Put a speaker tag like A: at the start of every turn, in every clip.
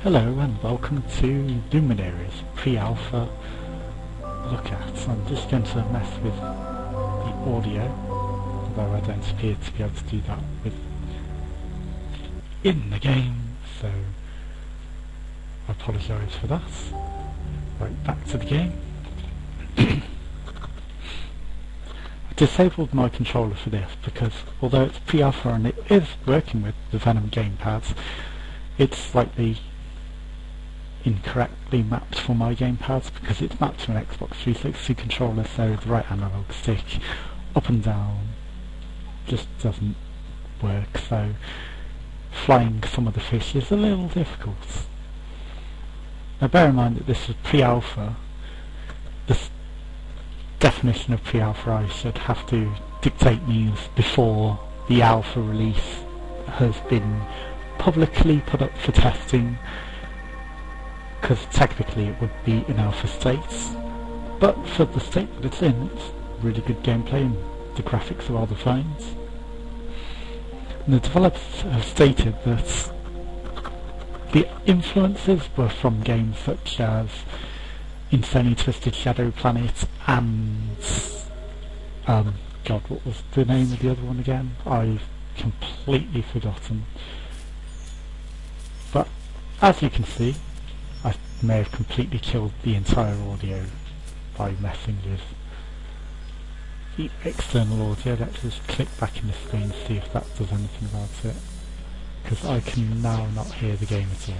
A: Hello and welcome to Luminaries pre-alpha look at. I'm just going to mess with the audio, although I don't appear to be able to do that in the game, so I apologise for that. Right, back to the game. I disabled my controller for this because although it's pre-alpha and it is working with the Venom gamepads, it's slightly incorrectly mapped for my gamepads because it's mapped to an Xbox 360 controller, so the right analog stick up and down just doesn't work, so flying some of the fish is a little difficult. Now bear in mind that this is pre-alpha. This definition of pre-alpha I should have to dictate means before the alpha release has been publicly put up for testing, because technically it would be in alpha states, but for the state that it's in, it's really good gameplay and the graphics are rather fine. And the developers have stated that the influences were from games such as Insanely Twisted Shadow Planet and God, what was the name of the other one again? I've completely forgotten. But as you can see, I may have completely killed the entire audio by messing with the external audio. Let's just click back in the screen to see if that does anything about it, because I can now not hear the game at all.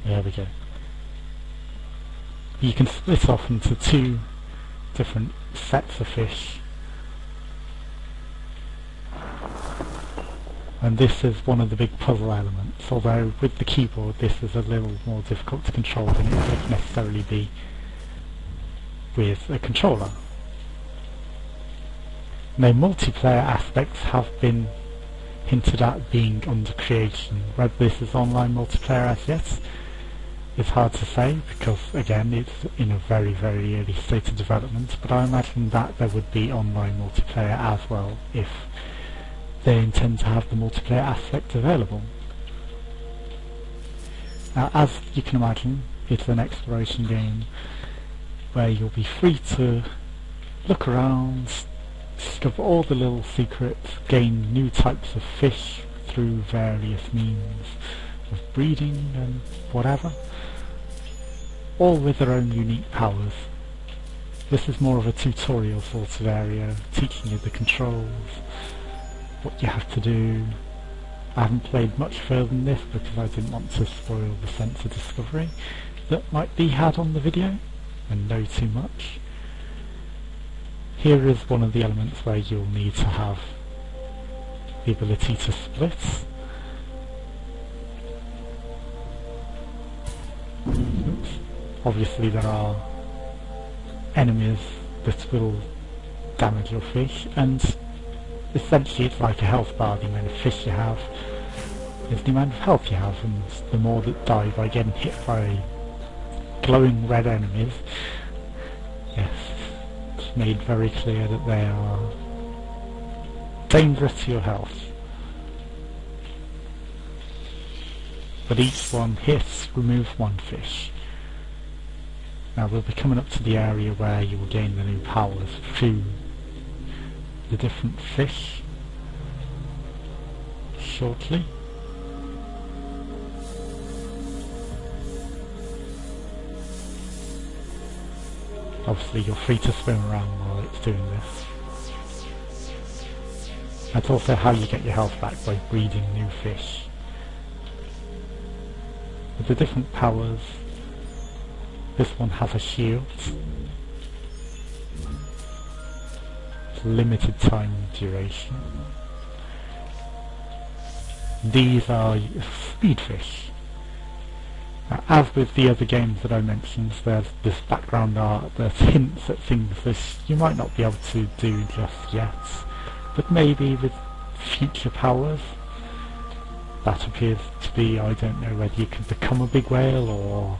A: There we go. You can split off into two different sets of fish, and this is one of the big puzzle elements, although with the keyboard this is a little more difficult to control than it would necessarily be with a controller. Now, multiplayer aspects have been hinted at being under creation. Whether this is online multiplayer as yet is hard to say, because again it's in a very early state of development, but I imagine that there would be online multiplayer as well if they intend to have the multiplayer aspect available. Now, as you can imagine, it's an exploration game where you'll be free to look around, discover all the little secrets, gain new types of fish through various means of breeding and whatever, all with their own unique powers. This is more of a tutorial sort of area, teaching you the controls, what you have to do. I haven't played much further than this because I didn't want to spoil the sense of discovery that might be had on the video and know too much. Here is one of the elements where you'll need to have the ability to split. Oops. Obviously there are enemies that will damage your fish, and essentially it's like a health bar. The amount of fish you have is the amount of health you have, and the more that die by getting hit by glowing red enemies, yes, it's made very clear that they are dangerous to your health. But each one hits removes one fish. Now we'll be coming up to the area where you will gain the new powers through the different fish shortly. Obviously you're free to swim around while it's doing this. That's also how you get your health back, by breeding new fish. With the different powers, this one has a shield. Limited time duration. These are speed fish. Now, as with the other games that I mentioned, there's this background art that hints at things that you might not be able to do just yet, but maybe with future powers. That appears to be, I don't know whether you can become a big whale, or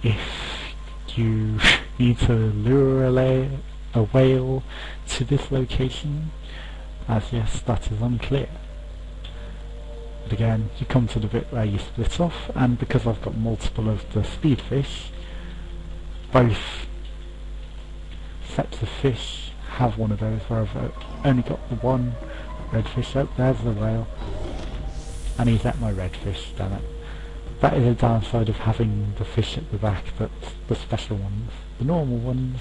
A: if you need to lure a whale to this location, as yes, that is unclear. But again, you come to the bit where you split off, and because I've got multiple of the speedfish, both sets of fish have one of those, where I've only got the one redfish. Oh, there's the whale, and he's at my redfish, damn it. That is a downside of having the fish at the back, but the special ones, the normal ones,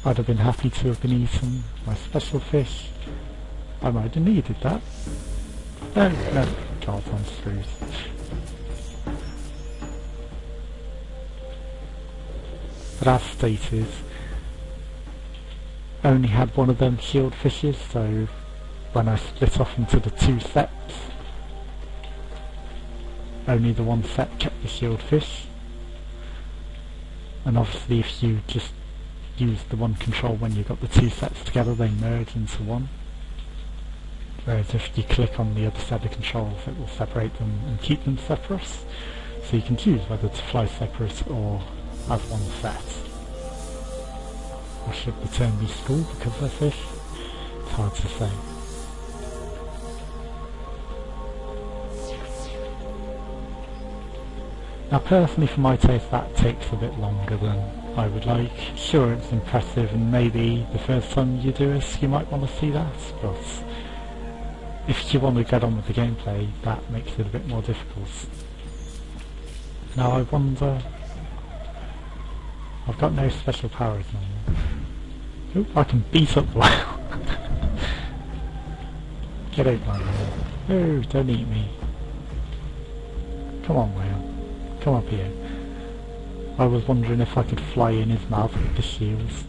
A: I'd have been happy to have been eaten. My special fish, I might have needed that. No, no, God, I'm screwed. But as stated, I only had one of them shield fishes, so when I split off into the two sets, only the one set kept the shield fish. And obviously if you just use the one control when you've got the two sets together, they merge into one. Whereas if you click on the other set of controls, it will separate them and keep them separate. So you can choose whether to fly separate or as one set. Or should the term be school because they're fish? It's hard to say. Now personally, for my taste, that takes a bit longer than I would like. Sure, it's impressive, and maybe the first time you do this you might want to see that, but if you want to get on with the gameplay, that makes it a bit more difficult. Now I wonder... I've got no special powers now. Oop, I can beat up the whale. Get out, my whale. No, don't eat me. Come on, whale. Come up here. I was wondering if I could fly in his mouth with the shields,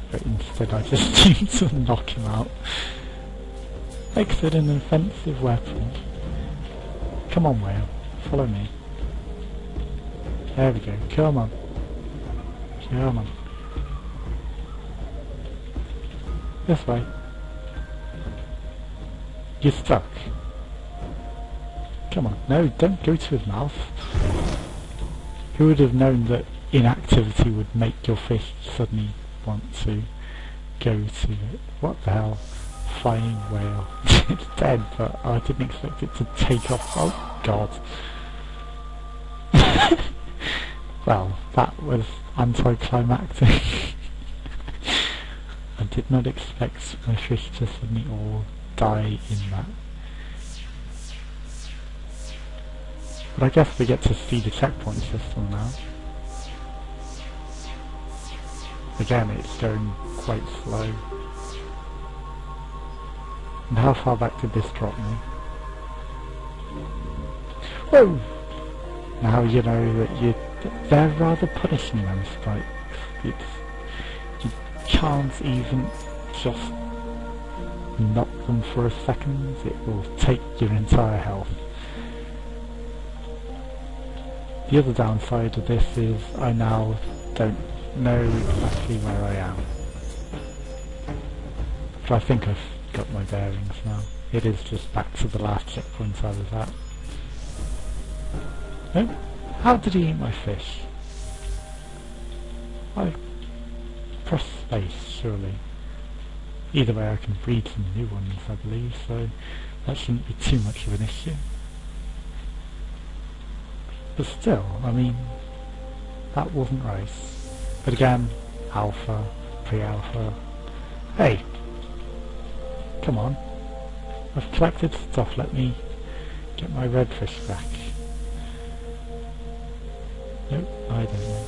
A: but instead I just need to knock him out. Makes it an offensive weapon. Come on, whale. Follow me. There we go. Come on. Come on. This way. You're stuck. Come on. No, don't go to his mouth. Who would have known that inactivity would make your fish suddenly want to go to it? What the hell? Flying whale. It's dead, but I didn't expect it to take off. Oh god. Well, that was anticlimactic. I did not expect my fish to suddenly all die in that. But I guess we get to see the checkpoint system now. Again, it's going quite slow. And how far back did this drop me? Whoa! Now you know that they're rather punishing them spikes. You can't even just knock them for a second, it will take your entire health. The other downside of this is I now don't know exactly where I am. But I think I've got my bearings now. It is just back to the last checkpoint I was at. Oh, how did he eat my fish? I pressed space, surely. Either way I can breed some new ones, I believe, so that shouldn't be too much of an issue. But still, I mean, that wasn't right. But again, alpha, pre-alpha. Hey! Come on. I've collected stuff, let me get my redfish back. Nope, I don't know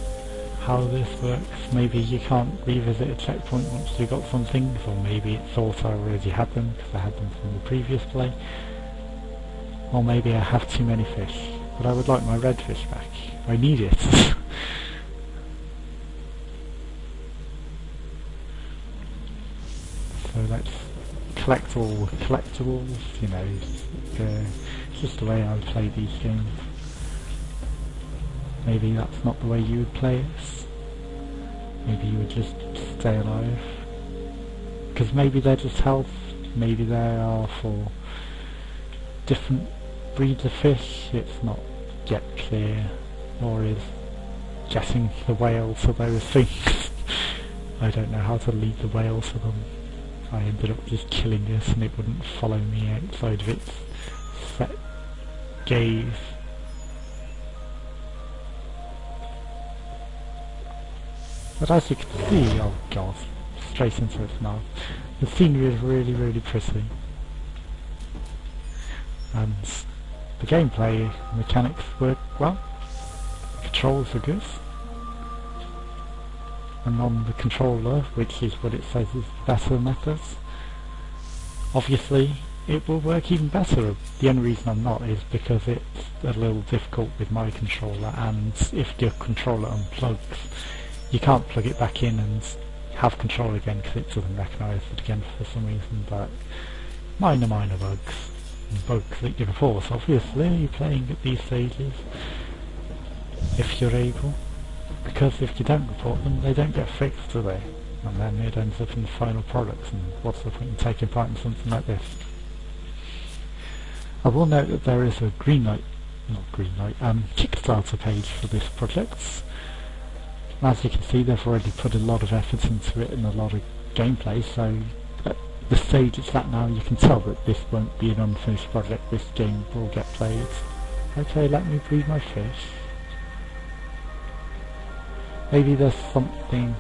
A: how this works. Maybe you can't revisit a checkpoint once you got some things, or maybe it thought I already had them because I had them from the previous play. Or maybe I have too many fish. But I would like my redfish back. I need it. So let's collect all collectibles, you know, it's just the way I would play these games. Maybe that's not the way you would play it. Maybe you would just stay alive. Because maybe they're just health, maybe they are for different breeds of fish, it's not yet clear, nor is getting the whale to those things. I don't know how to lead the whale to them. I ended up just killing it and it wouldn't follow me outside of its set gaze. But as you can see, oh god, straight into its mouth. The scenery is really, really pretty. And the gameplay mechanics work well. The controls are good. And on the controller, which is what it says is better methods, obviously it will work even better. The only reason I'm not is because it's a little difficult with my controller, and if your controller unplugs, you can't plug it back in and have control again because it doesn't recognise it again for some reason. But minor bugs. Bugs that you report, obviously, playing at these stages, if you're able. Because if you don't report them, they don't get fixed, do they? And then it ends up in the final product, and what's the point in taking part in something like this? I will note that there is a Kickstarter page for this project. As you can see, they've already put a lot of effort into it and a lot of gameplay, so at the stage it's at now, you can tell that this won't be an unfinished project. This game will get played. Okay, let me breed my fish. Maybe there's something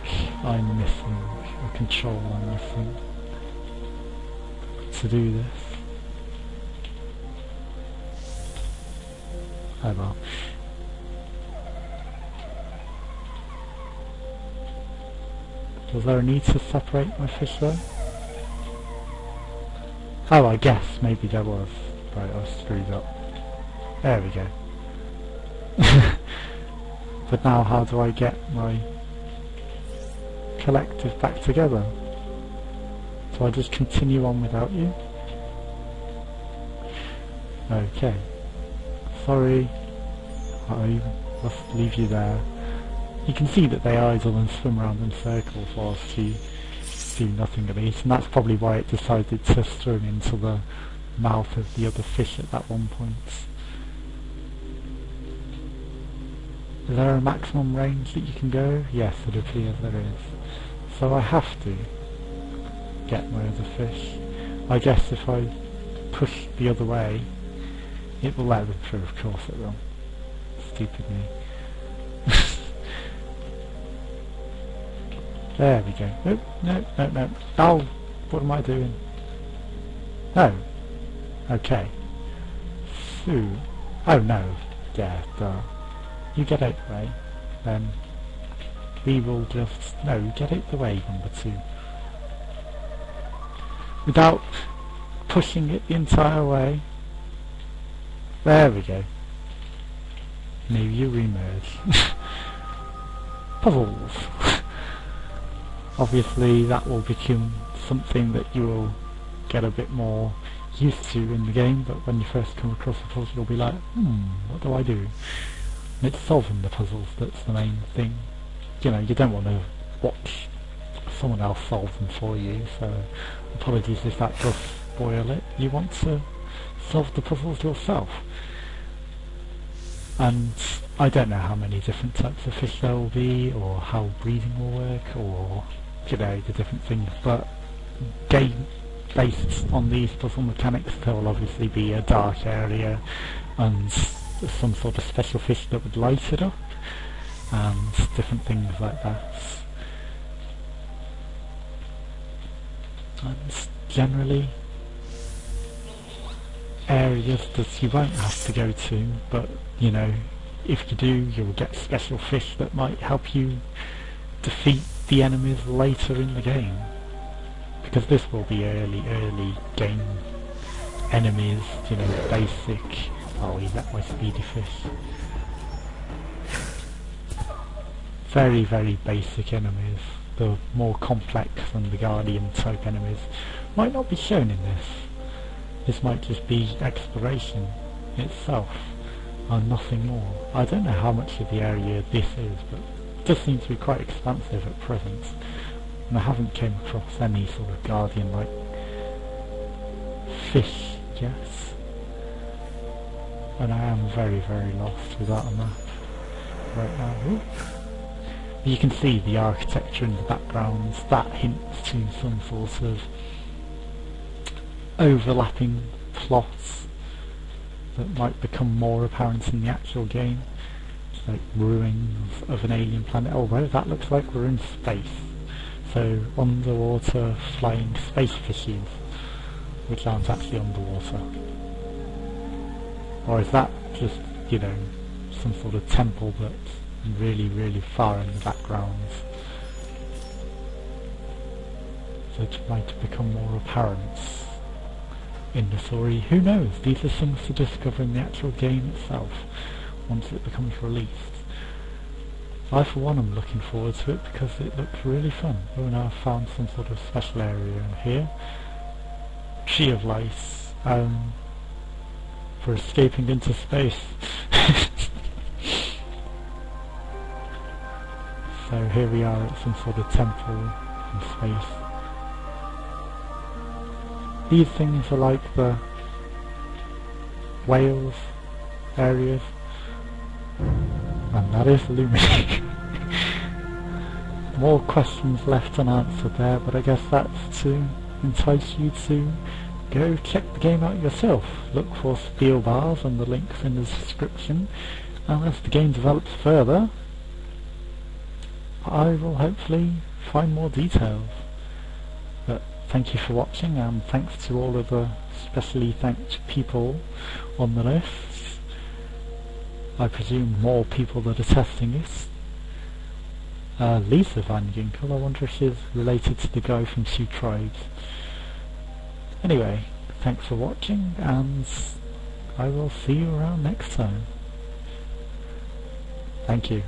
A: I'm missing, a control I'm missing to do this. Oh well. Was there a need to separate my fish though? Oh, I guess maybe there was. Right, I was screwed up. There we go. But now how do I get my collective back together? Do I just continue on without you? Okay. Sorry, I must leave you there. You can see that they idle and swim around in circles whilst you do nothing at least, and that's probably why it decided to swim into the mouth of the other fish at that one point. Is there a maximum range that you can go? Yes, it appears there is. So I have to get my other fish. I guess if I push the other way, it will let them through, of course it will. Stupid me. There we go. Nope, no. Oh, what am I doing? No. Okay. So, oh no. Yeah, duh. You get out the way, then we will just, no, get out the way, number 2. Without pushing it the entire way. There we go. Now you remerge. Puzzles. Obviously that will become something that you will get a bit more used to in the game, but when you first come across a puzzle you'll be like, what do I do? And it's solving the puzzles that's the main thing. You know, you don't want to watch someone else solve them for you, so apologies if that does spoil it. You want to solve the puzzles yourself. And I don't know how many different types of fish there will be, or how breeding will work, or, you know, the different things, but game based on these puzzle mechanics, there will obviously be a dark area and some sort of special fish that would light it up, and different things like that. And generally areas that you won't have to go to, but you know, if you do, you'll get special fish that might help you defeat the enemies later in the game, because this will be early game enemies, you know, basic. Oh, is that my speedy fish? Very, very basic enemies. The more complex and the Guardian type enemies might not be shown in this. This might just be exploration itself and nothing more. I don't know how much of the area this is, but it does seem to be quite expansive at present. And I haven't came across any sort of Guardian like fish yet. And I am very, very lost without a map right now. Ooh. You can see the architecture in the background. That hints to some sort of overlapping plots that might become more apparent in the actual game. It's like ruins of an alien planet, although that looks like we're in space. So underwater flying space fishes, which aren't actually underwater. Or is that just, you know, some sort of temple that's really, really far in the background? So it might become more apparent in the story. Who knows? These are things to discover in the actual game itself, once it becomes released. I for one am looking forward to it because it looks really fun. Oh, now I've found some sort of special area in here. Tree of Life, for escaping into space. So here we are at some sort of temple in space. These things are like the whales areas, and that is lumini. More questions left unanswered there, but I guess that's to entice you to go check the game out yourself. Look for steel bars and the links in the description, and as the game develops further, I will hopefully find more details. But thank you for watching, and thanks to all of the specially thanked people on the list. I presume more people that are testing it. Lisa Van Ginkel, I wonder if she's related to the guy from Two Tribes. Anyway, thanks for watching, and I will see you around next time. Thank you.